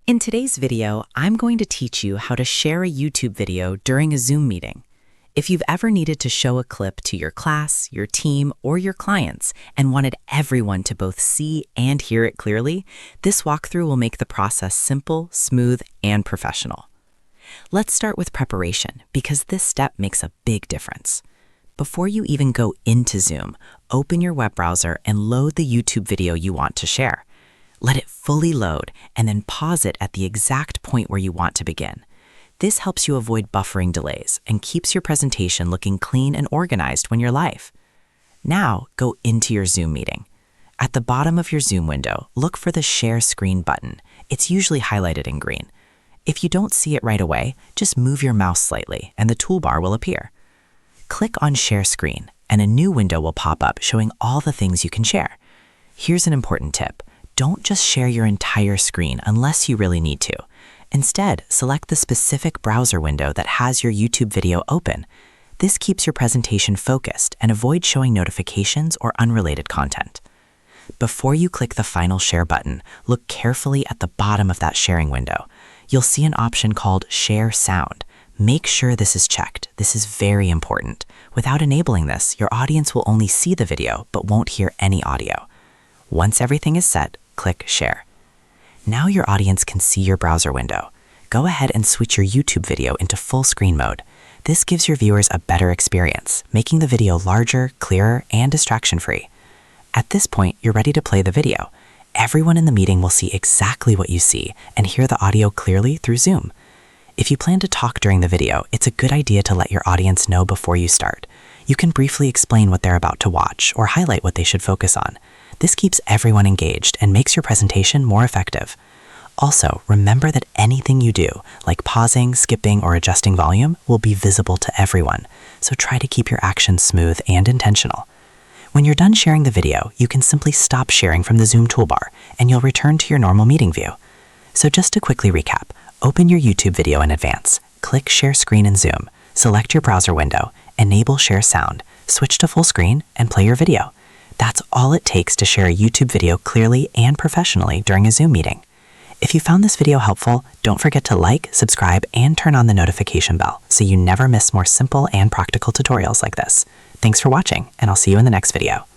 In today's video, I'm going to teach you how to share a YouTube video during a Zoom meeting. If you've ever needed to show a clip to your class, your team, or your clients and wanted everyone to both see and hear it clearly, this walkthrough will make the process simple, smooth, and professional. Let's start with preparation because this step makes a big difference. Before you even go into Zoom, open your web browser and load the YouTube video you want to share. Let it fully load and then pause it at the exact point where you want to begin. This helps you avoid buffering delays and keeps your presentation looking clean and organized when you're live. Now, go into your Zoom meeting. At the bottom of your Zoom window, look for the Share Screen button. It's usually highlighted in green. If you don't see it right away, just move your mouse slightly and the toolbar will appear. Click on Share Screen and a new window will pop up showing all the things you can share. Here's an important tip. Don't just share your entire screen unless you really need to. Instead, select the specific browser window that has your YouTube video open. This keeps your presentation focused and avoids showing notifications or unrelated content. Before you click the final share button, look carefully at the bottom of that sharing window. You'll see an option called Share Sound. Make sure this is checked. This is very important. Without enabling this, your audience will only see the video but won't hear any audio. Once everything is set, click Share. Now your audience can see your browser window. Go ahead and switch your YouTube video into full screen mode. This gives your viewers a better experience, making the video larger, clearer, and distraction-free. At this point, you're ready to play the video. Everyone in the meeting will see exactly what you see and hear the audio clearly through Zoom. If you plan to talk during the video, it's a good idea to let your audience know before you start. You can briefly explain what they're about to watch or highlight what they should focus on. This keeps everyone engaged and makes your presentation more effective. Also, remember that anything you do, like pausing, skipping, or adjusting volume, will be visible to everyone, so try to keep your actions smooth and intentional. When you're done sharing the video, you can simply stop sharing from the Zoom toolbar, and you'll return to your normal meeting view. So just to quickly recap, open your YouTube video in advance, click Share Screen in Zoom, select your browser window, enable Share Sound, switch to full screen, and play your video. That's all it takes to share a YouTube video clearly and professionally during a Zoom meeting. If you found this video helpful, don't forget to like, subscribe, and turn on the notification bell so you never miss more simple and practical tutorials like this. Thanks for watching, and I'll see you in the next video.